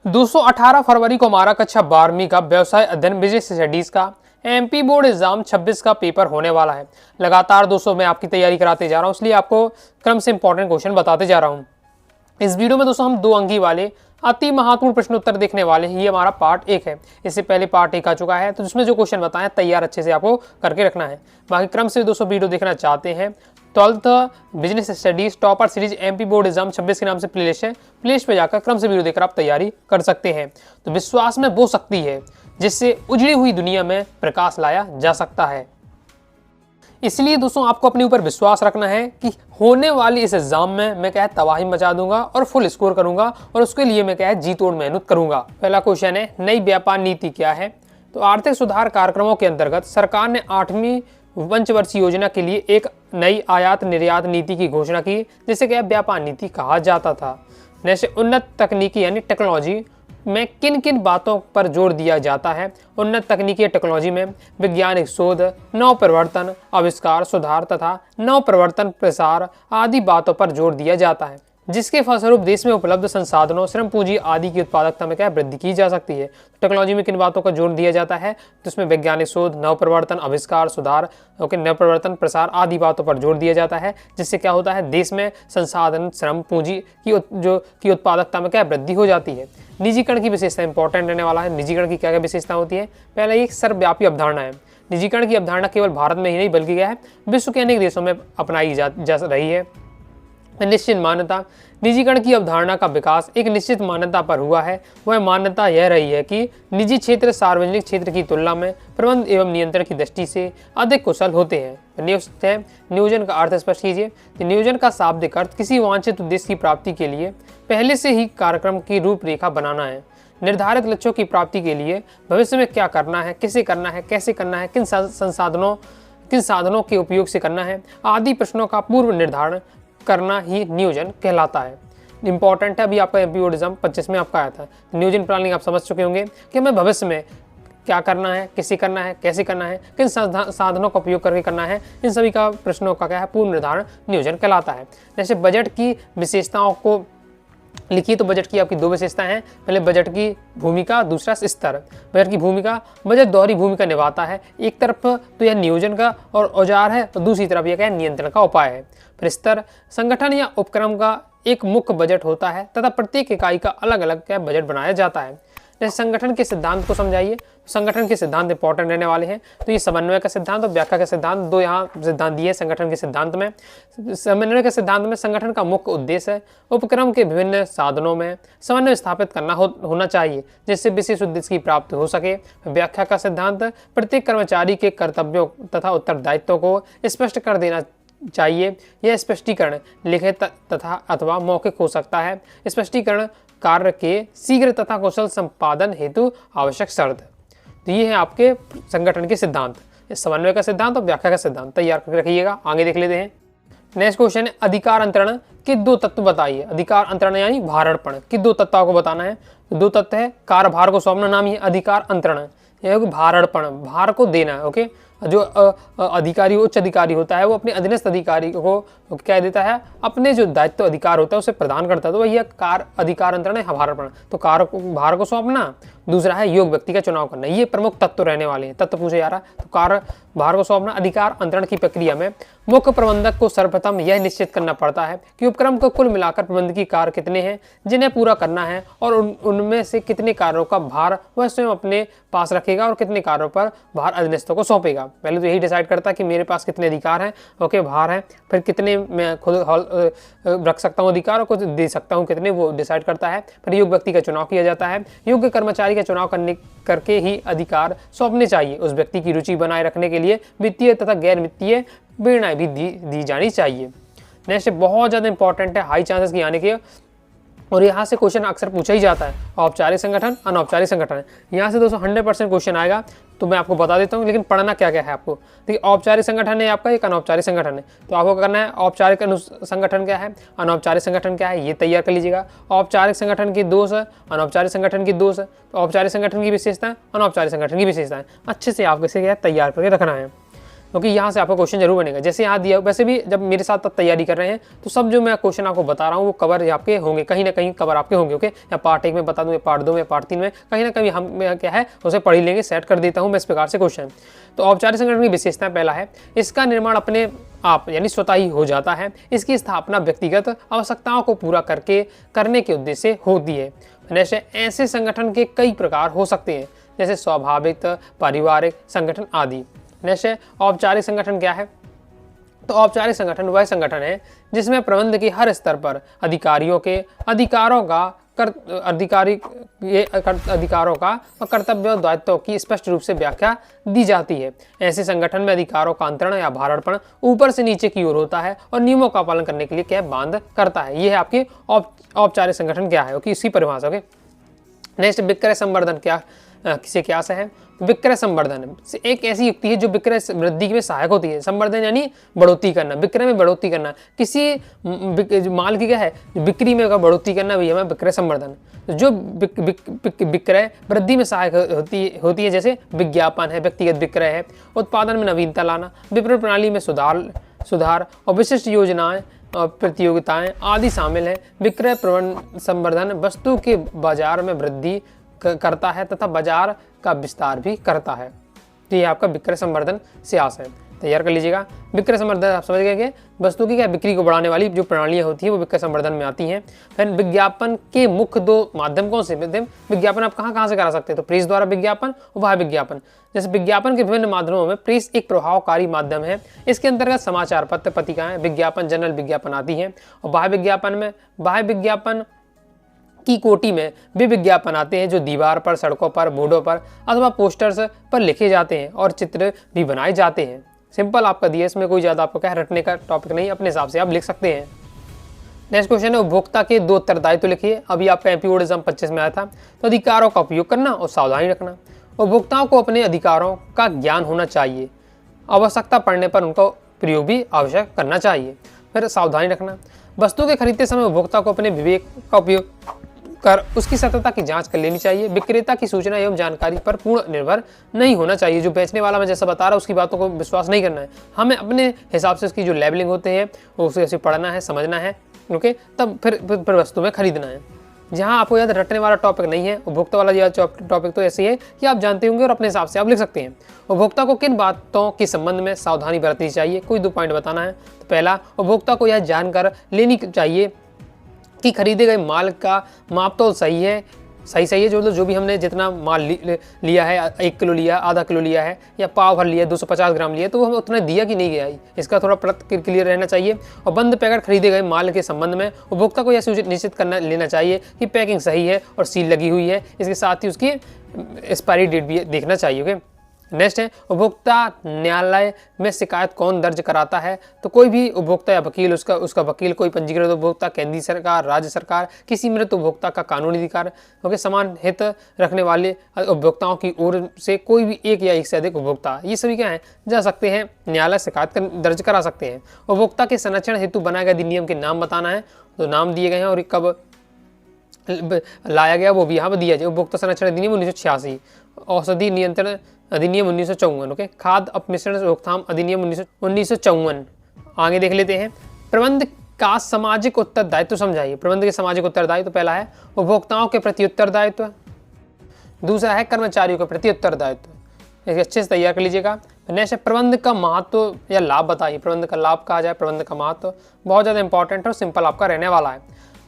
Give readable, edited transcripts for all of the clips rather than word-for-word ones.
218 फरवरी को हमारा कक्षा 12वीं का व्यवसाय अध्ययन बिजनेस स्टडीज का एमपी बोर्ड एग्जाम 26 का पेपर होने वाला है। लगातार दोस्तों मैं आपकी तैयारी कराते जा रहा हूं, इसलिए आपको क्रम से इंपॉर्टेंट क्वेश्चन बताते जा रहा हूं। इस वीडियो में दोस्तों हम 2 अंकी वाले अति महत्वपूर्ण प्रश्न उत्तर देखने वाले हैं। ये हमारा पार्ट 1 है। इससे पहले पार्ट 1 आ चुका है, तो जिसमें जो क्वेश्चन बताएं तैयार अच्छे से आपको करके रखना है। बाकी क्रम से दोस्तों वीडियो देखना चाहते हैं 12th business studies topper series MP board exam 26 के नाम से प्लेलिस्ट है। प्लेलिस्ट पे जाकर क्रम से वीडियो देखकर आप तैयारी कर सकते हैं। तो विश्वास में वो शक्ति है जिससे उजड़ी हुई दुनिया में प्रकाश लाया जा सकता है। इसलिए दोस्तों आपको अपने ऊपर विश्वास रखना है कि होने वाली इस एग्जाम में मैं क्या है तबाही मचा दूंगा और फुल स्कोर करूंगा, और उसके लिए मैं क्या है जी तोड़ मेहनत करूंगा। पहला क्वेश्चन है, नई व्यापार नीति क्या है? तो आर्थिक सुधार कार्यक्रमों के अंतर्गत सरकार ने 8वीं पंचवर्षीय योजना के लिए एक नई आयात निर्यात नीति की घोषणा की, जिसे क्या व्यापार नीति कहा जाता था। जैसे उन्नत तकनीकी यानी टेक्नोलॉजी में किन किन बातों पर जोर दिया जाता है? उन्नत तकनीकी टेक्नोलॉजी में वैज्ञानिक शोध, नव प्रवर्तन, आविष्कार, सुधार तथा नव प्रवर्तन प्रसार आदि बातों पर जोर दिया जाता है, जिसके फलस्वरूप देश में उपलब्ध संसाधनों, श्रम पूंजी आदि की उत्पादकता में क्या वृद्धि की जा सकती है। टेक्नोलॉजी में किन बातों का जोर दिया जाता है? तो इसमें वैज्ञानिक शोध, नव प्रवर्तन, आविष्कार, सुधार, नव प्रवर्तन प्रसार आदि बातों पर जोर दिया जाता है, जिससे क्या होता है देश में संसाधन, श्रम पूंजी की उत्पादकता में क्या वृद्धि हो जाती है। निजीकरण की विशेषता इंपॉर्टेंट रहने वाला है। निजीकरण की क्या क्या विशेषता होती है? पहला एक सर्वव्यापी अवधारणा है। निजीकरण की अवधारणा केवल भारत में ही नहीं बल्कि क्या है विश्व के अनेक देशों में अपनाई जा रही है। निश्चित मान्यता, निजीकरण की अवधारणा का विकास एक निश्चित मान्यता पर हुआ है। वह मान्यता यह रही है कि निजी क्षेत्र सार्वजनिक क्षेत्र की तुलना में प्रबंध एवं नियंत्रण की दृष्टि से अधिक कुशल होते हैं। नियोजन का अर्थ स्पष्ट कीजिए। नियोजन का शाब्दिक अर्थ किसी वांछित उद्देश्य की प्राप्ति के लिए पहले से ही कार्यक्रम की रूपरेखा बनाना है। निर्धारित लक्ष्यों की प्राप्ति के लिए भविष्य में क्या करना है, किसे करना है, कैसे करना है, किन साधनों के उपयोग से करना है आदि प्रश्नों का पूर्व निर्धारण करना ही नियोजन कहलाता है। इंपॉर्टेंट है, अभी आपका एमपी बोर्ड एग्जाम 25 में आपका आया था। नियोजन प्लानिंग आप समझ चुके होंगे कि हमें भविष्य में क्या करना है, किसे करना है, कैसे करना है, किन साधनों का उपयोग करके करना है, इन सभी का प्रश्नों का क्या है पूर्व निर्धारण नियोजन कहलाता है। जैसे बजट की विशेषताओं को लिखिए, तो बजट की आपकी 2 विशेषताएं हैं। पहले बजट की भूमिका, दूसरा स्तर। बजट की भूमिका, बजट दोहरी भूमिका निभाता है। एक तरफ तो यह नियोजन का और औजार है, और दूसरी तरफ यह क्या है नियंत्रण का उपाय है। फिर स्तर, संगठन या उपक्रम का एक मुख्य बजट होता है तथा प्रत्येक इकाई का अलग अलग क्या बजट बनाया जाता है। जैसे संगठन के सिद्धांत को समझाइए। संगठन के सिद्धांत इंपॉर्टेंट रहने वाले हैं। तो ये समन्वय का सिद्धांत और व्याख्या का सिद्धांत, 2 यहाँ सिद्धांत दिए संगठन के सिद्धांत में। समन्वय के सिद्धांत में संगठन का मुख्य उद्देश्य है उपक्रम के विभिन्न साधनों में समन्वय स्थापित करना होना चाहिए, जिससे विशेष उद्देश्य की प्राप्ति हो सके। व्याख्या का सिद्धांत प्रत्येक कर्मचारी के कर्तव्यों तथा उत्तरदायित्वों को स्पष्ट कर देना चाहिए। यह स्पष्टीकरण लिखित तथा अथवा मौखिक हो सकता है। स्पष्टीकरण कार्य के शीघ्र तथा कुशल संपादन हेतु आवश्यक शर्त। तो ये है आपके संगठन के सिद्धांत, समन्वय का सिद्धांत और व्याख्या का सिद्धांत तैयार करके रखिएगा। आगे देख लेते हैं। नेक्स्ट क्वेश्चन है, अधिकार अंतरण के 2 तत्व बताइए। अधिकार अंतरण यानी भारणपण के 2 तत्वों को बताना है। 2 तत्व है, कार्यभार को सौंपना नाम ही अधिकार अंतरण, यह भारणपण, भार को देना है। ओके, जो अधिकारी उच्च अधिकारी होता है वो अपने अधीनस्थ अधिकारी को कह देता है, अपने जो दायित्व अधिकार होता है उसे प्रदान करता है। तो वही कार्य अधिकार अंतरण है भारणपण। तो भार को सौंपना, दूसरा है योग व्यक्ति का चुनाव करना। ये प्रमुख तत्व रहने वाले हैं। तत्व पूछे जा रहा है, तो कार्य भार को सौंपना। अधिकार अंतरण की प्रक्रिया में मुख्य प्रबंधक को सर्वप्रथम यह निश्चित करना पड़ता है कि उपक्रम को कुल मिलाकर प्रबंधकीय कार्य कितने हैं जिन्हें पूरा करना है, और उनमें से कितने कार्यों का भार वह स्वयं अपने पास रखेगा और कितने कार्यों पर भार अधीनस्थों को सौंपेगा। पहले तो यही डिसाइड करता है कि मेरे पास कितने अधिकार हैं, ओके, भार है, फिर कितने मैं खुद रख सकता हूँ अधिकार और कुछ दे सकता हूँ कितने, वो डिसाइड करता है। फिर योग्य व्यक्ति का चुनाव किया जाता है। योग्य कर्मचारी का चुनाव करके ही अधिकार सौंपने चाहिए। उस व्यक्ति की रुचि बनाए रखने के लिए वित्तीय तथा गैर वित्तीय प्रेरणाएं भी दी जानी चाहिए। नेक्स्ट बहुत ज़्यादा इंपॉर्टेंट है, हाई चांसेस की आने के, और यहाँ से क्वेश्चन अक्सर पूछा ही जाता है, औपचारिक संगठन, अनौपचारिक संगठन। यहाँ से दोस्तों 100% क्वेश्चन आएगा, तो मैं आपको बता देता हूँ, लेकिन पढ़ना क्या क्या है आपको। देखिए, औपचारिक संगठन है आपका, एक अनौपचारिक संगठन है। तो आपको करना है औपचारिक संगठन क्या है, अनौपचारिक संगठन क्या है, ये तैयार कर लीजिएगा। औपचारिक संगठन की दोष है, अनौपचारिक संगठन की दोष है। तो औपचारिक संगठन की विशेषता, अनौपचारिक संगठन की विशेषता है, अच्छे से आपको इसे तैयार करके रखना है। क्योंकि यहाँ से आपका क्वेश्चन जरूर बनेगा। जैसे यहाँ दिया, वैसे भी जब मेरे साथ आप तैयारी कर रहे हैं तो सब जो मैं क्वेश्चन आपको बता रहा हूँ वो कवर आपके होंगे, कहीं ना कहीं कवर आपके होंगे। ओके, या पार्ट 1 में बता दूँ, या पार्ट 2 में, पार्ट 3 में, कहीं ना कहीं हम क्या है उसे पढ़ ही लेंगे, सेट कर देता हूँ मैं इस प्रकार से क्वेश्चन। तो औपचारिक संगठन की विशेषता पहला है, इसका निर्माण अपने आप यानी स्वतः ही हो जाता है। इसकी स्थापना व्यक्तिगत आवश्यकताओं को पूरा करने के उद्देश्य से होती है। जैसे ऐसे संगठन के कई प्रकार हो सकते हैं, जैसे स्वाभाविक, पारिवारिक संगठन आदि। जैसे औपचारिक संगठन क्या है? तो औपचारिक संगठन वह संगठन है जिसमें प्रबंध के हर स्तर पर अधिकारियों के अधिकारों का और कर्तव्य और दायित्वों की स्पष्ट रूप से व्याख्या दी जाती है। ऐसे संगठन में अधिकारों का अंतरण या भारणपण ऊपर से नीचे की ओर होता है और नियमों का पालन करने के लिए क्या बांध करता है। यह है आपकी औपचारिक संगठन क्या है, ओके, इसी परिभाषा के। नेक्स्ट, विक्रय संवर्धन किसे क्या है? विक्रय संवर्धन एक ऐसी युक्ति है जो विक्रय वृद्धि में सहायक होती है। संवर्धन यानी बढ़ोतरी करना, विक्रय में बढ़ोतरी करना, किसी माल की क्या है बिक्री में बढ़ोतरी करना भी है विक्रय संवर्धन। जो विक्रय वृद्धि में सहायक होती है, जैसे विज्ञापन है, व्यक्तिगत विक्रय है, उत्पादन में नवीनता लाना, विपणन प्रणाली में सुधार और विशिष्ट योजनाएं और प्रतियोगिताएं आदि शामिल है। विक्रय प्रबंधन संवर्धन वस्तु के बाजार में वृद्धि करता है तथा बाजार का विस्तार भी करता है। तो ये आपका विक्रय संवर्धन से आशय है, तैयार कर लीजिएगा। विक्रय संवर्धन आप समझ गए कि वस्तु की क्या बिक्री को बढ़ाने वाली जो प्रणालियां होती है वो विक्रय संवर्धन में आती हैं। फिर विज्ञापन के मुख्य 2 माध्यम कौन से? विज्ञापन आप कहाँ से करा सकते हैं? तो प्रेस द्वारा विज्ञापन और बाह्य विज्ञापन। जैसे विज्ञापन के विभिन्न माध्यमों में प्रेस एक प्रभावकारी माध्यम है। इसके अंतर्गत समाचार पत्र, पत्रिकाएं, विज्ञापन, जनरल विज्ञापन आती हैं। और बाह्य विज्ञापन की कोटि में वे विज्ञापन आते हैं जो दीवार पर, सड़कों पर, बोर्डों पर अथवा पोस्टर्स पर लिखे जाते हैं और चित्र भी बनाए जाते हैं। सिंपल आपका दिया, इसमें कोई ज़्यादा आपको क्या रटने का टॉपिक नहीं, अपने हिसाब से आप लिख सकते हैं। नेक्स्ट क्वेश्चन है, उपभोक्ता के 2 उत्तरदायित्व लिखिए। अभी आपका एमपी बोर्ड एग्जाम 25 में आया था। तो अधिकारों का उपयोग करना और सावधानी रखना। उपभोक्ताओं को अपने अधिकारों का ज्ञान होना चाहिए, आवश्यकता पड़ने पर उनका प्रयोग भी आवश्यक करना चाहिए। फिर सावधानी रखना, वस्तु के खरीदते समय उपभोक्ता को अपने विवेक का उपयोग कर उसकी सत्यता की जांच कर लेनी चाहिए। विक्रेता की सूचना एवं जानकारी पर पूर्ण निर्भर नहीं होना चाहिए। जो बेचने वाला मैं जैसा बता रहा हूँ उसकी बातों को विश्वास नहीं करना है, हमें अपने हिसाब से उसकी जो लेबलिंग होते हैं वो उसे पढ़ना है, समझना है, ओके, तब फिर वस्तु में खरीदना है। जहाँ आपको याद रटने वाला टॉपिक नहीं है, उपभोक्ता वाला यह टॉपिक तो ऐसे ही है कि आप जानते होंगे और अपने हिसाब से आप लिख सकते हैं। उपभोक्ता को किन बातों के संबंध में सावधानी बरतनी चाहिए? कोई 2 पॉइंट बताना है। तो पहला, उपभोक्ता को यह जानकर लेनी चाहिए कि खरीदे गए माल का मापतोल सही है जो भी हमने जितना माल लिया है, 1 किलो लिया, आधा किलो लिया है या पाव भर लिया, 250 ग्राम लिया, तो वो हमें उतना दिया कि नहीं गया, इसका थोड़ा प्रश्न क्लियर रहना चाहिए। और बंद पैकेट खरीदे गए माल के संबंध में उपभोक्ता को यह निश्चित लेना चाहिए कि पैकिंग सही है और सील लगी हुई है। इसके साथ ही उसकी एक्सपायरी डेट भी देखना चाहिए। ओके, नेक्स्ट है, उपभोक्ता न्यायालय में शिकायत कौन दर्ज कराता है? तो कोई भी उपभोक्ता या वकील, उसका वकील, कोई पंजीकृत उपभोक्ता, केंद्रीय सरकार, राज्य सरकार, किसी मृत उपभोक्ता का कानूनी अधिकार, क्योंकि समान हित रखने वाले उपभोक्ताओं की ओर से कोई भी एक या एक से अधिक उपभोक्ता, ये सभी क्या है जा सकते हैं, न्यायालय शिकायत दर्ज करा सकते हैं। उपभोक्ता के संरक्षण हेतु बनाए गए अधिनियम के नाम बताना है। तो नाम दिए गए हैं और कब लाया गया वो भी यहाँ पर दिया जाए। उपभोक्ता संरक्षण अधिनियम 1986, औषधि नियंत्रण अधिनियम 1954, ओके, खाद्य अपमिश्रण रोकथाम अधिनियम 1954। आगे देख लेते हैं, प्रबंध का सामाजिक उत्तरदायित्व समझाइए। प्रबंध के सामाजिक उत्तरदायित्व, पहला है उपभोक्ताओं के प्रति उत्तरदायित्व, दूसरा है कर्मचारियों के प्रति उत्तरदायित्व। इसे अच्छे से तैयार कर लीजिएगा। नेक्स्ट है, प्रबंध का महत्व या लाभ बताइए। प्रबंध का लाभ कहा जाए, प्रबंध का महत्व बहुत ज़्यादा इंपॉर्टेंट है और सिंपल आपका रहने वाला है।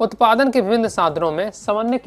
उत्पादन के विभिन्न साधनों में समन्वय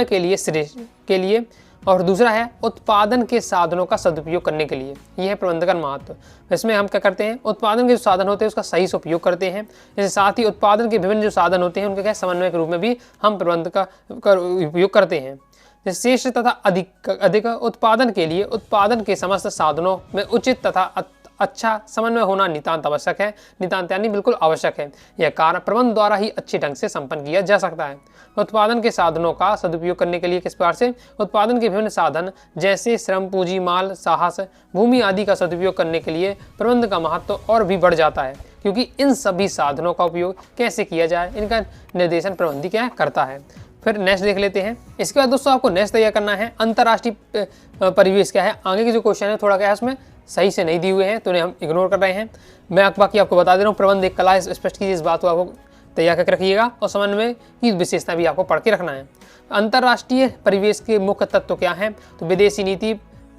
के लिए और दूसरा है उत्पादन के साधनों का सदुपयोग करने के लिए। यह है प्रबंध का महत्व। इसमें हम क्या करते हैं, उत्पादन के जो साधन होते हैं उसका सही से उपयोग करते हैं। इसके साथ ही उत्पादन के विभिन्न जो साधन होते हैं उनके क्या समन्वय के रूप में भी हम प्रबंध का उपयोग करते हैं। श्रेष्ठ तथा अधिक उत्पादन के लिए उत्पादन के समस्त साधनों में उचित तथा अच्छा समन्वय होना नितांत आवश्यक है। नितांत यानी बिल्कुल आवश्यक है। यह कार्य प्रबंध द्वारा ही अच्छे ढंग से संपन्न किया जा सकता है। उत्पादन के साधनों का सदुपयोग करने के लिए किस प्रकार से, उत्पादन के विभिन्न साधन जैसे श्रम, पूंजी, माल, साहस, भूमि आदि का सदुपयोग करने के लिए प्रबंध का महत्व और भी बढ़ जाता है, क्योंकि इन सभी साधनों का उपयोग कैसे किया जाए इनका निर्देशन प्रबंधी क्या करता है। फिर नेक्स्ट देख लेते हैं। इसके बाद दोस्तों आपको नेक्स्ट तैयार करना है अंतर्राष्ट्रीय परिवेश क्या है। आगे के जो क्वेश्चन है थोड़ा क्या है उसमें सही से नहीं दिए हुए हैं तो उन्हें हम इग्नोर कर रहे हैं। मैं बाकी आपको बता दे रहा हूँ, प्रबंध एक कला है, स्पष्ट कीजिए, इस बात को आपको तैयार करके रखिएगा और समन्वय की विशेषता भी आपको पढ़ के रखना है। अंतर्राष्ट्रीय परिवेश के मुख्य तत्व क्या हैं? तो विदेशी नीति,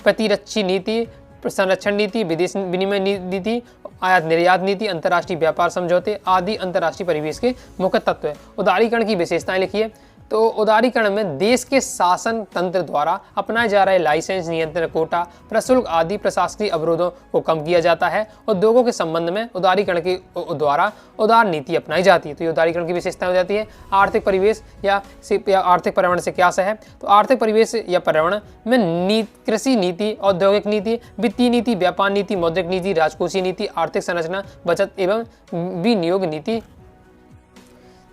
प्रतिरक्षी नीति, संरक्षण नीति, विदेश विनिमय नीति, आयात निर्यात नीति, अंतर्राष्ट्रीय व्यापार समझौते आदि अंतर्राष्ट्रीय परिवेश के मुख्य तत्व है। उदारीकरण की विशेषताएं लिखिए। तो उदारीकरण में देश के शासन तंत्र द्वारा अपनाए जा रहे लाइसेंस, नियंत्रण, कोटा, प्रशुल्क आदि प्रशासनिक अवरोधों को कम किया जाता है। उद्योगों के संबंध में उदारीकरण के द्वारा उदार नीति अपनाई जाती है। तो ये उदारीकरण की विशेषता हो जाती है। आर्थिक परिवेश या आर्थिक पर्यावरण से क्या है? तो आर्थिक परिवेश या पर्यावरण में कृषि नीति, औद्योगिक नीति, वित्तीय नीति, व्यापार नीति, मौद्रिक नीति, राजकोषीय नीति, आर्थिक संरचना, बचत एवं विनियोग नीति।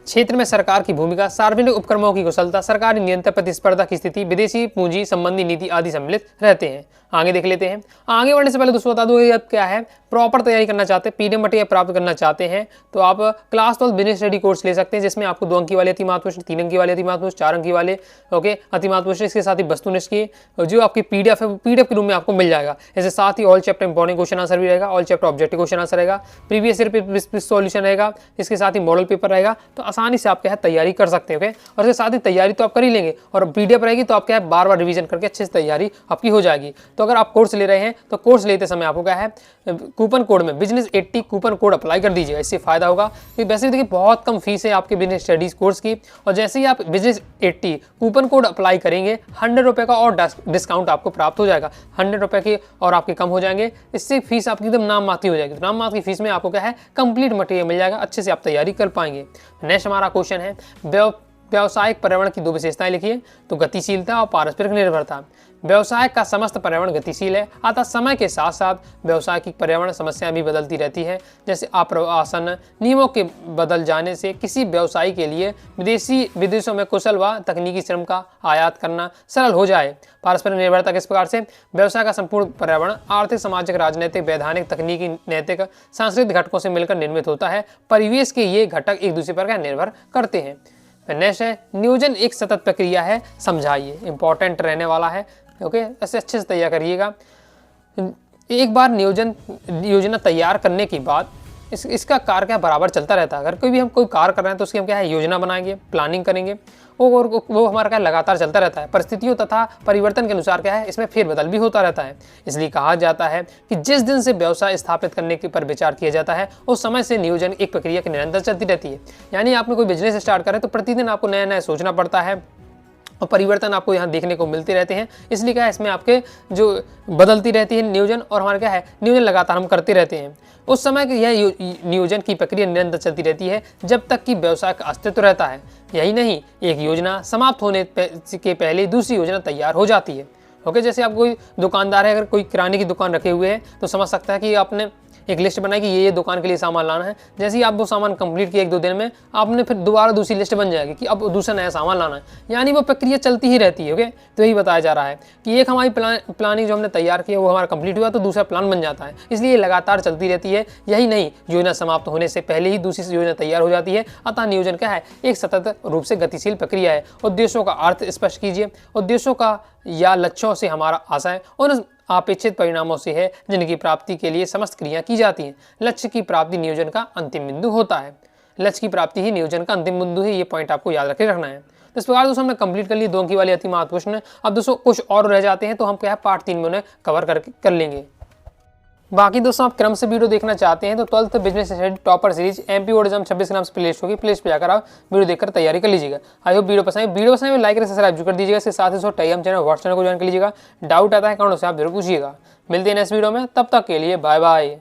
क्षेत्र में सरकार की भूमिका, सार्वजनिक उपक्रमों की कुशलता, सरकारी नियंत्रण, प्रतिस्पर्धा की स्थिति, विदेशी पूंजी संबंधी नीति आदि सम्मिलित रहते हैं। आगे देख लेते हैं। आगे बढ़ने से पहले दोस्तों बता दूं, ये अब क्या है, प्रॉपर तैयारी करना चाहते हैं, पीडीएफ मटेरियल प्राप्त करना चाहते हैं तो आप क्लास 12 बिजनेस स्टडी कोर्स ले सकते हैं, जिसमें आपको 2 अंक की वाले अति महत्व प्रश्न, 3 अंक की वाले अति महत्व प्रश्न, 4 अंक की वाले अति महत्व प्रश्न, इसके साथ ही वस्तुनिष्ठ की जो आपकी पीडीएफ है, पीडीएफ के रूप में आपको मिल जाएगा। इसके साथ ही all chapter important question answer भी रहेगा, all chapter objective question answer रहेगा, प्रीवियस ईयर सॉल्यूशन रहेगा, इसके साथ ही मॉडल पेपर रहेगा। तो आसानी से आप क्या है तैयारी कर सकते हैं। और इसके साथ ही तैयारी तो आप कर ही लेंगे और पीडीएफ रहेगी तो आप क्या है बार-बार रिवीजन करके अच्छे से तैयारी आपकी हो जाएगी। तो अगर आप कोर्स ले रहे हैं तो कोर्स लेते समय आपको क्या है कूपन कोड में बिजनेस 80 कूपन कोड अप्लाई कर दीजिएगा, इससे फायदा होगा। क्योंकि वैसे देखिए बहुत कम फीस है आपके बिजनेस स्टडीज कोर्स की, और जैसे ही आप बिजनेस 80 कूपन कोड अप्लाई करेंगे 100 रुपये का और डिस्काउंट आपको प्राप्त हो जाएगा। 100 रुपये की और आपके कम हो जाएंगे, इससे फीस आपकी एकदम नाम मात्र हो जाएगी। तो नाम मात्र की फीस में आपको क्या है कंप्लीट मटेरियल मिल जाएगा, अच्छे से आप तैयारी कर पाएंगे। नेक्स्ट हमारा क्वेश्चन है व्यावसायिक पर्यावरण की 2 विशेषताएं लिखिए। तो गतिशीलता और पारस्परिक निर्भरता। व्यवसाय का समस्त पर्यावरण गतिशील है, अतः समय के साथ साथ व्यवसाय की पर्यावरण समस्याएं भी बदलती रहती है। जैसे आप्रवासन नियमों के बदल जाने से किसी व्यवसायी के लिए विदेशों में कुशल व तकनीकी श्रम का आयात करना सरल हो जाए। पारस्परिक निर्भरता किस प्रकार से? व्यवसाय का संपूर्ण पर्यावरण आर्थिक, सामाजिक, राजनीतिक, वैधानिक, तकनीकी, नैतिक, सांस्कृतिक घटकों से मिलकर निर्मित होता है। परिवेश के ये घटक एक दूसरे पर निर्भर करते हैं। नेक्स्ट है नियोजन एक सतत प्रक्रिया है, समझाइए, इंपॉर्टेंट रहने वाला है। ऐसे अच्छे से तैयार करिएगा। एक बार योजना तैयार करने के बाद इसका कार्य क्या बराबर चलता रहता है। अगर हम कोई कार्य कर रहे हैं तो उसकी हम क्या है योजना बनाएंगे, प्लानिंग करेंगे, और वो हमारा क्या लगातार चलता रहता है। परिस्थितियों तथा परिवर्तन के अनुसार क्या है इसमें फेरबदल भी होता रहता है। इसलिए कहा जाता है कि जिस दिन से व्यवसाय स्थापित करने के पर विचार किया जाता है उस समय से नियोजन एक प्रक्रिया की निरंतर चलती रहती है। यानी आपने कोई बिजनेस स्टार्ट करें तो प्रतिदिन आपको नया नया सोचना पड़ता है और परिवर्तन आपको यहाँ देखने को मिलते रहते हैं। इसलिए क्या है इसमें आपके जो बदलती रहती है नियोजन, और हमारा क्या है नियोजन लगातार हम करते रहते हैं। उस समय की यह नियोजन की प्रक्रिया निरंतर चलती रहती है जब तक कि व्यवसाय का अस्तित्व रहता है। यही नहीं, एक योजना समाप्त होने के पहले दूसरी योजना तैयार हो जाती है। जैसे आप कोई दुकानदार है, अगर कोई किराने की दुकान रखे हुए हैं तो समझ सकता है कि आपने एक लिस्ट बनाई कि ये दुकान के लिए सामान लाना है। जैसे ही आप वो सामान कंप्लीट किया 1-2 दिन में, आपने फिर दोबारा दूसरी लिस्ट बन जाएगी कि अब दूसरा नया सामान लाना है। यानी वो प्रक्रिया चलती ही रहती है। तो यही बताया जा रहा है कि एक हमारी प्लानिंग जो हमने तैयार की है वो हमारा कंप्लीट हुआ तो दूसरा प्लान बन जाता है। इसलिए लगातार चलती रहती है। यही नहीं, योजना समाप्त होने से पहले ही दूसरी योजना तैयार हो जाती है। अतः नियोजन क्या है एक सतत रूप से गतिशील प्रक्रिया है। उद्देश्यों का अर्थ स्पष्ट कीजिए। उद्देश्यों का या लक्ष्यों से हमारा आशय उन अपेक्षित परिणामों से है जिनकी प्राप्ति के लिए समस्त क्रिया की जाती हैं। लक्ष्य की प्राप्ति नियोजन का अंतिम बिंदु होता है। लक्ष्य की प्राप्ति ही नियोजन का अंतिम बिंदु है। ये पॉइंट आपको याद रखे रखना है। तो इस प्रकार दोस्तों हमने कंप्लीट कर ली 2 अंक वाली अति महत्व प्रश्न। अब दोस्तों कुछ और रह जाते हैं तो हम क्या है पार्ट 3 में उन्हें कवर कर लेंगे। बाकी दोस्तों आप क्रम से वीडियो देखना चाहते हैं तो 12th business study topper series MP board exam 26 के नाम से प्लेलिस्ट होगी। प्लेलिस्ट पे जाकर आप वीडियो देखकर तैयारी कर लीजिएगा। आई होप वीडियो पसंद है, लाइक और सब्सक्राइब कर दीजिएगा। इसके साथ ही टेलीग्राम चैनल व्हाट्सएप चैनल को ज्वाइन कर लीजिएगा। डाउट आता है कमेंट से आप जरूर पूछिएगा। मिलते हैं नेक्स्ट वीडियो में, तब तक के लिए बाय बाय।